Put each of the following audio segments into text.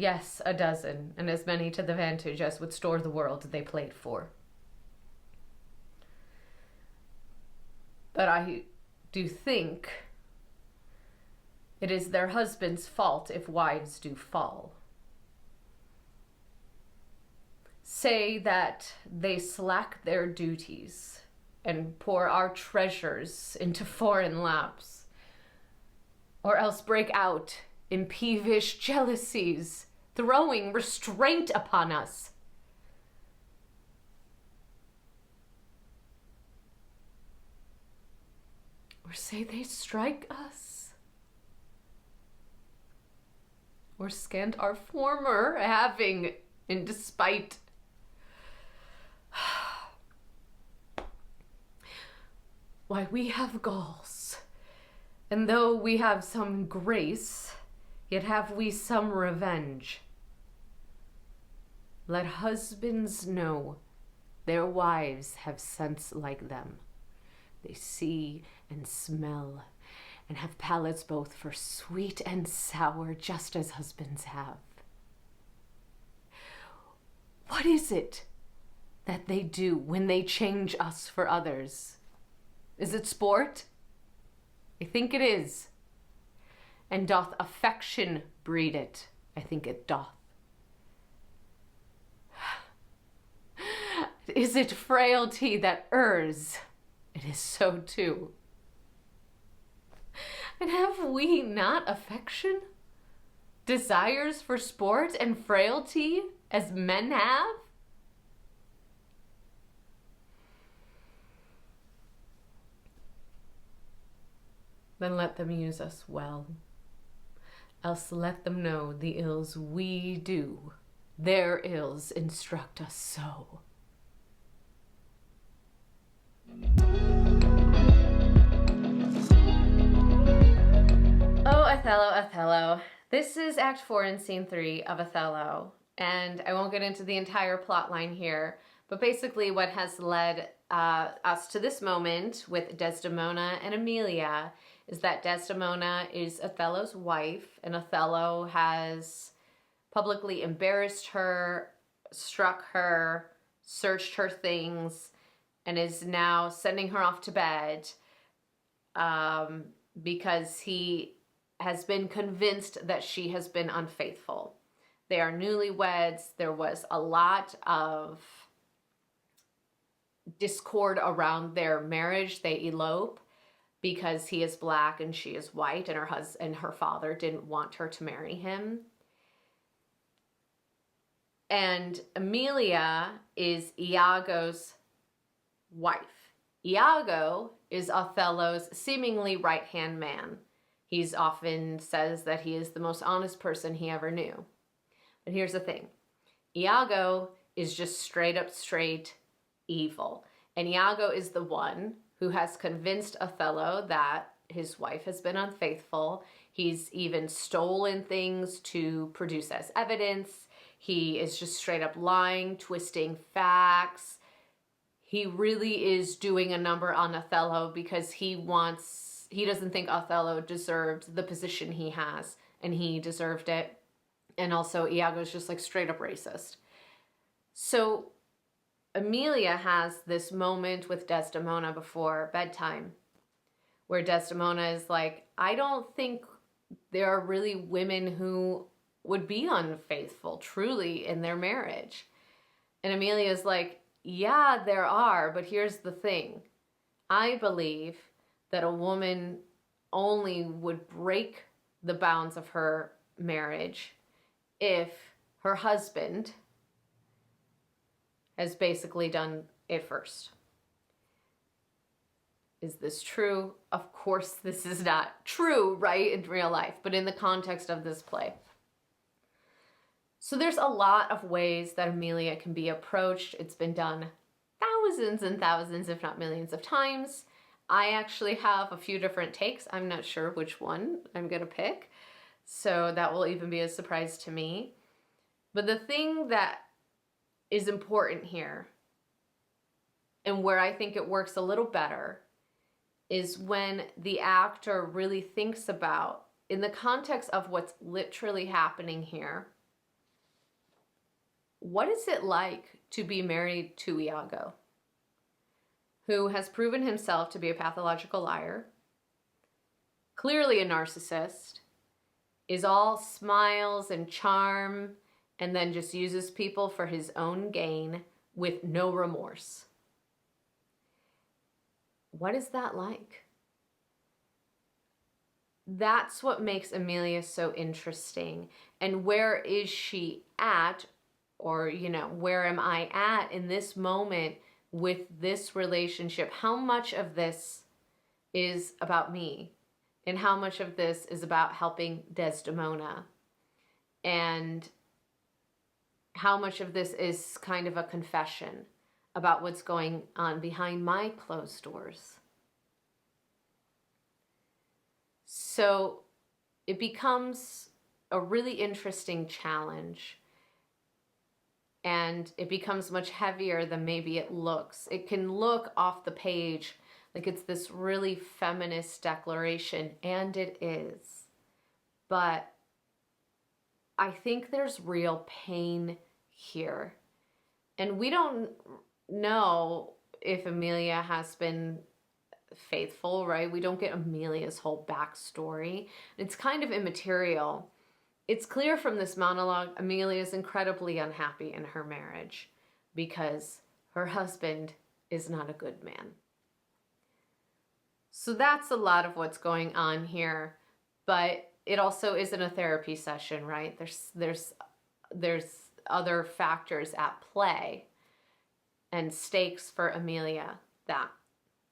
Yes, a dozen, and as many to the vantage as would store the world they played for. But I do think it is their husband's fault if wives do fall. Say that they slack their duties and pour our treasures into foreign laps, or else break out in peevish jealousies, throwing restraint upon us. Or say they strike us, or scant our former having in despite. Why, we have galls, and though we have some grace, yet have we some revenge. Let husbands know their wives have sense like them. They see and smell, and have palates both for sweet and sour, just as husbands have. What is it that they do when they change us for others? Is it sport? I think it is. And doth affection breed it? I think it doth. Is it frailty that errs? It is so too. And have we not affection, desires for sport and frailty as men have? Then let them use us well, else let them know the ills we do, their ills instruct us so. Oh, Othello, Othello. This is Act 4 and Scene 3 of Othello, and I won't get into the entire plot line here, but basically what has led us to this moment with Desdemona and Emilia is that Desdemona is Othello's wife, and Othello has publicly embarrassed her, struck her, searched her things, and is now sending her off to bed because he has been convinced that she has been unfaithful. They are newlyweds. There was a lot of discord around their marriage. They elope because he is black and she is white, and her father didn't want her to marry him. And Emilia is Iago's wife. Iago is Othello's seemingly right-hand man. He's often says that he is the most honest person he ever knew. But here's the thing. Iago is just straight up straight evil. And Iago is the one who has convinced Othello that his wife has been unfaithful. He's even stolen things to produce as evidence. He is just straight up lying, twisting facts. He really is doing a number on Othello because he doesn't think Othello deserved the position he has, and he deserved it. And also Iago's just like straight up racist. So Emilia has this moment with Desdemona before bedtime where Desdemona is like, I don't think there are really women who would be unfaithful truly in their marriage. And Emilia's like, yeah, there are, but here's the thing. I believe that a woman only would break the bounds of her marriage if her husband has basically done it first. Is this true? Of course this is not true, right, in real life, but in the context of this play. So there's a lot of ways that Emilia can be approached. It's been done thousands and thousands, if not millions of times. I actually have a few different takes. I'm not sure which one I'm gonna pick, so that will even be a surprise to me. But the thing that is important here, and where I think it works a little better, is when the actor really thinks about, in the context of what's literally happening here, what is it like to be married to Iago, who has proven himself to be a pathological liar, clearly a narcissist, is all smiles and charm, and then just uses people for his own gain with no remorse? What is that like? That's what makes Emilia so interesting. And where is she at? Or, where am I at in this moment with this relationship? How much of this is about me? And how much of this is about helping Desdemona? And how much of this is kind of a confession about what's going on behind my closed doors? So it becomes a really interesting challenge, and it becomes much heavier than maybe it looks. It can look off the page like it's this really feminist declaration, and it is. But I think there's real pain here. And we don't know if Emilia has been faithful, right? We don't get Emilia's whole backstory. It's kind of immaterial. It's clear from this monologue, Emilia is incredibly unhappy in her marriage because her husband is not a good man. So that's a lot of what's going on here, but it also isn't a therapy session, right? There's other factors at play and stakes for Emilia that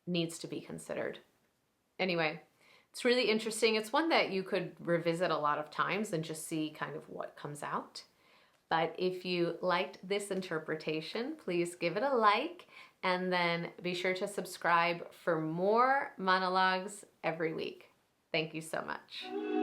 needs to be considered. Anyway, it's really interesting. It's one that you could revisit a lot of times and just see kind of what comes out. But if you liked this interpretation, please give it a like, and then be sure to subscribe for more monologues every week. Thank you so much.